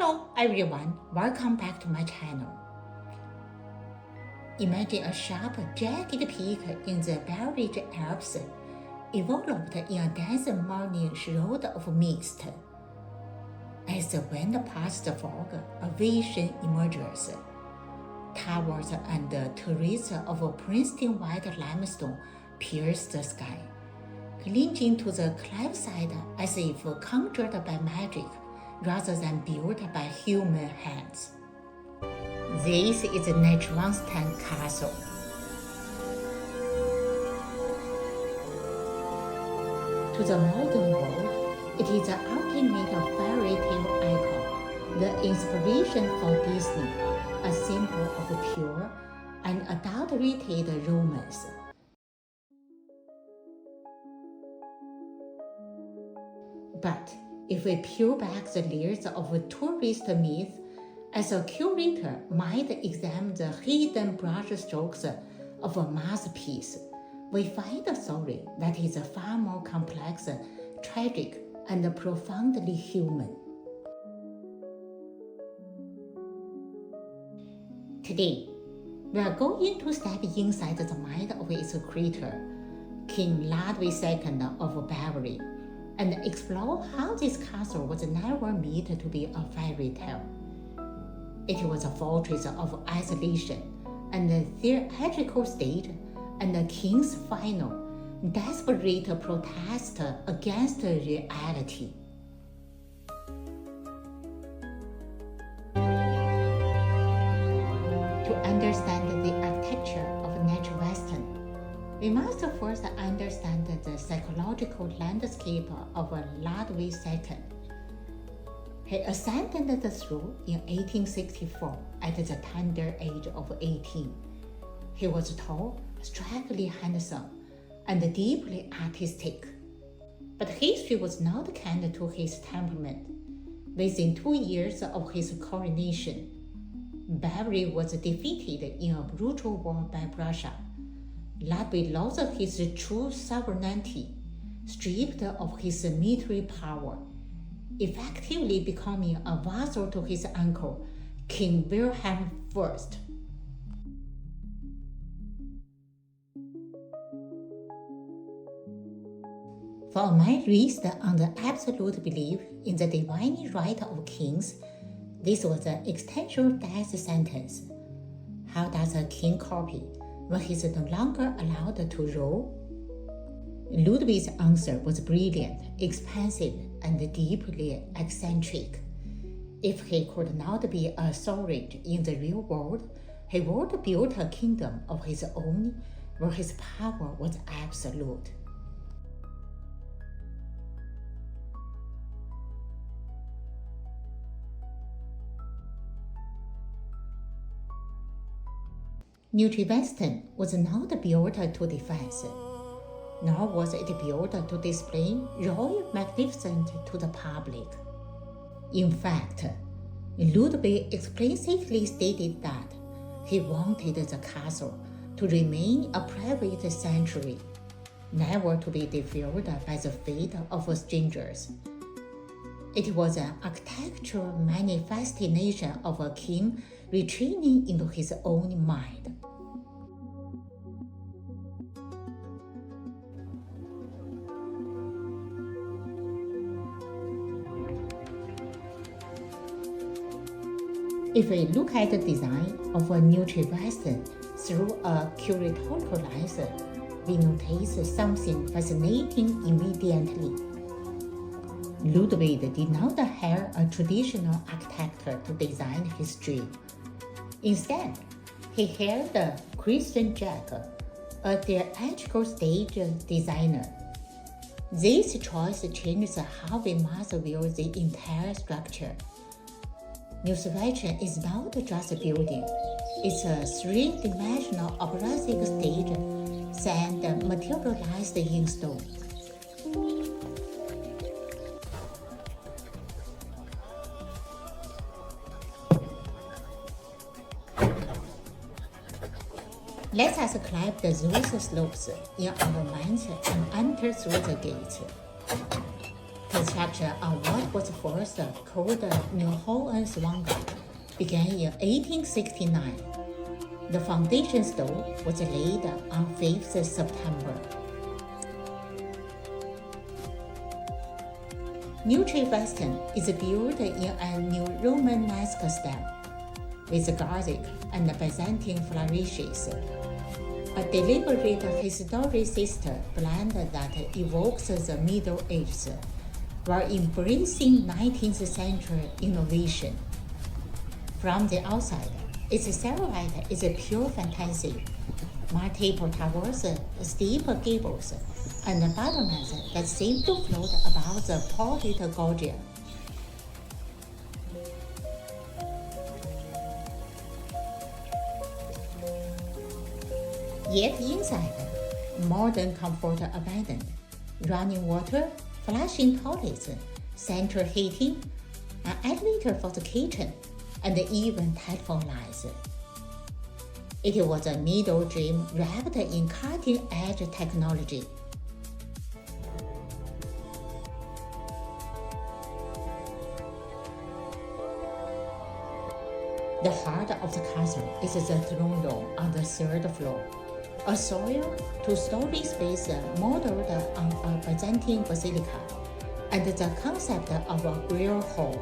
Hello everyone, welcome back to my channel. Imagine a sharp, jagged peak in the Bavarian Alps, enveloped in a dense morning shroud of mist. As the wind passes the fog, a vision emerges. Towers and terraces of pristine white limestone pierce the sky, clinging to the cliffside as if conjured by magic rather than built by human hands. This is Neuschwanstein Castle. To the modern world, it is the ultimate fairy tale icon, the inspiration for Disney, a symbol of pure, unadulterated romance. But if we peel back the layers of tourist myth, as a curator might examine the hidden brushstrokes of a masterpiece, we find a story that is far more complex, tragic, and profoundly human. Today, we are going to step inside the mind of its creator, King Ludwig II of Bavaria, and explore how this castle was never meant to be a fairy tale. It was a fortress of isolation and a theatrical stage, and the king's final, desperate protest against reality. To understand the architecture of Neuschwanstein, we must first understand the psychological landscape of Ludwig II. He ascended the throne in 1864 at the tender age of 18. He was tall, strikingly handsome, and deeply artistic. But history was not kind to his temperament. Within 2 years of his coronation, Bavaria was defeated in a brutal war by Prussia. Ludwig lost his true sovereignty, stripped of his military power, effectively becoming a vassal to his uncle, King Wilhelm I. For a man raised on the absolute belief in the divine right of kings, this was an existential death sentence. How does a king copy when he is no longer allowed to rule? Ludwig's answer was brilliant, expansive, and deeply eccentric. If he could not be a sovereign in the real world, he would build a kingdom of his own where his power was absolute. Neuschwanstein was not built to defense, nor was it built to display royal magnificence to the public. In fact, Ludwig explicitly stated that he wanted the castle to remain a private sanctuary, never to be defiled by the fate of strangers. It was an architectural manifestation of a king retreating into his own mind. If we look at the design of a Neuschwanstein through a curatorial lens, we notice something fascinating immediately. Ludwig did not hire a traditional architect to design his dream. Instead, he hired Christian Jack, a theatrical stage designer. This choice changes how we must view the entire structure. Neuschwanstein is not just a building, it's a three-dimensional operatic stage and materialized in stone. Let us climb those slopes in our minds and enter through the gates. To construction on what was first called Neuschwanstein began in 1869. The foundation stone was laid on 5th September. Neuschwanstein is built in a new Romanesque style, with Gothic and Byzantine flourishes. A deliberate historicist blend that evokes the Middle Ages while embracing 19th century innovation. From the outside, its silhouette is a pure fantasy. Multiple towers, steep gables, and battlements that seem to float above the polished gorge. Yet inside, modern comfort abandoned. Running water, flashing toilets, central heating, an elevator for the kitchen, and even telephone lines. It was a middle dream wrapped in cutting-edge technology. The heart of the castle is the throne room on the 3rd floor, a soil two-story space modeled on a Byzantine basilica, and the concept of a grill hall.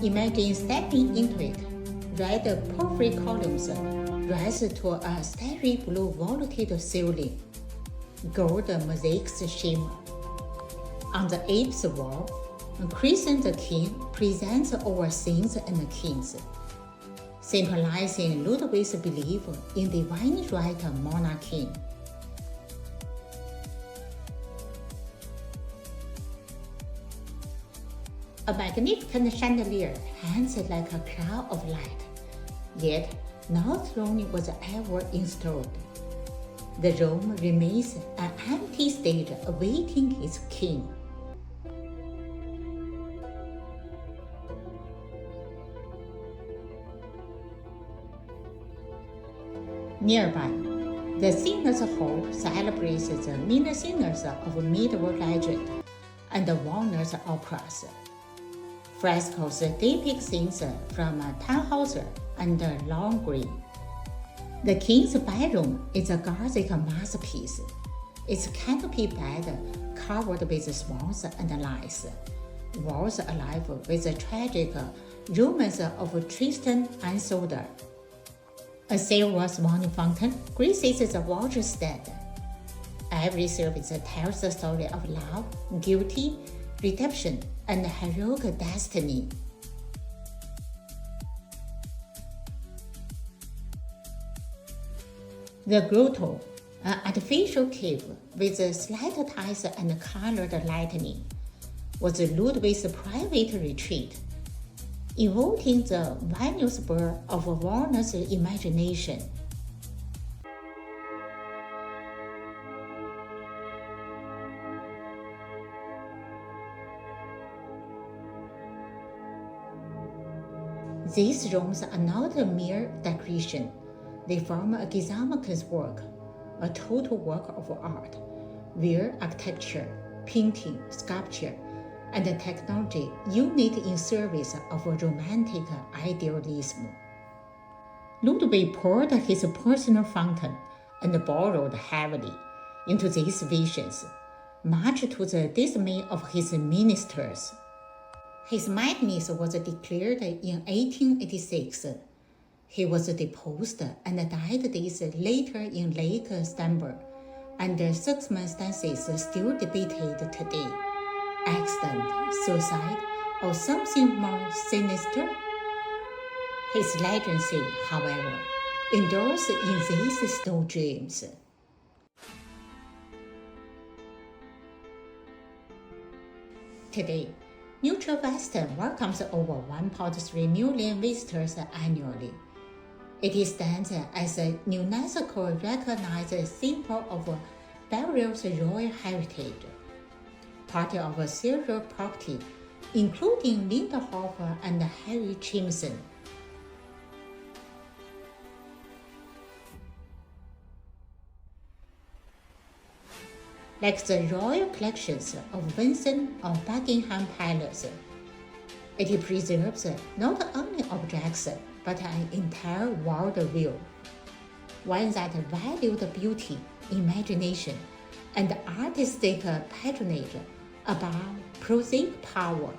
Imagine stepping into it. Red porphyry columns rise to a starry blue vaulted ceiling. Gold mosaics shimmer. On the apse wall, a crescent king presents over saints and kings, symbolizing Ludwig's belief in divine right monarchy. A magnificent chandelier hangs like a cloud of light, yet no throne was ever installed. The room remains an empty stage awaiting its king. Nearby, the Singers' Hall celebrates the minor singers of medieval legend and Wagner's operas. Frescoes depict scenes from Tannhäuser and Lohengrin. The King's Bedroom is a Gothic masterpiece, its canopy bed covered with swans and lice, walls alive with the tragic romance of Tristan and Isolde. A silver swan fountain graces the watershed. Every service tells the story of love, guilty, redemption, and heroic destiny. The grotto, an artificial cave with stalactites and colored lightning, was Ludwig's private retreat, evoking the Venus bird of Wagner's imagination. These rooms are not a mere decoration. They form a Gesamtkunstwerk work, a total work of art, where architecture, painting, sculpture, and technology unite in service of a romantic idealism. Ludwig poured his personal fountain and borrowed heavily into these visions, much to the dismay of his ministers. His madness was declared in 1886. He was deposed and died days later in Lake Stamber, under circumstances still debated today. Accident, suicide, or something more sinister? His legacy, however, endures in these stone dreams. Today, Neuschwanstein welcomes over 1.3 million visitors annually. It stands as a UNESCO recognized symbol of Bavaria's royal heritage, part of a serial property including Lindenhofer and Harry Chimson. Like the royal collections of Windsor or Buckingham Palace, it preserves not only objects but an entire world view, one that valued beauty, imagination, and artistic patronage above prosaic power.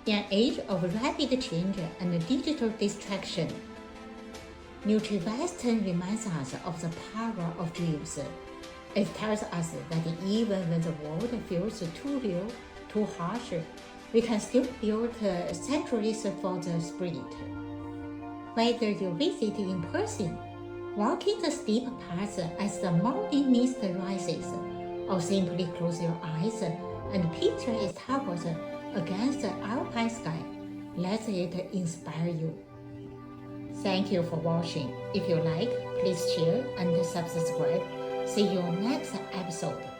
In an age of rapid change and digital distraction, Neuschwanstein reminds us of the power of dreams. It tells us that even when the world feels too real, too harsh, we can still build sanctuaries for the spirit. Whether you visit in person, walking the steep paths as the morning mist rises, or simply close your eyes and picture its towers against the alpine sky, let it inspire you. Thank you for watching. If you like, please share and subscribe. See you next episode.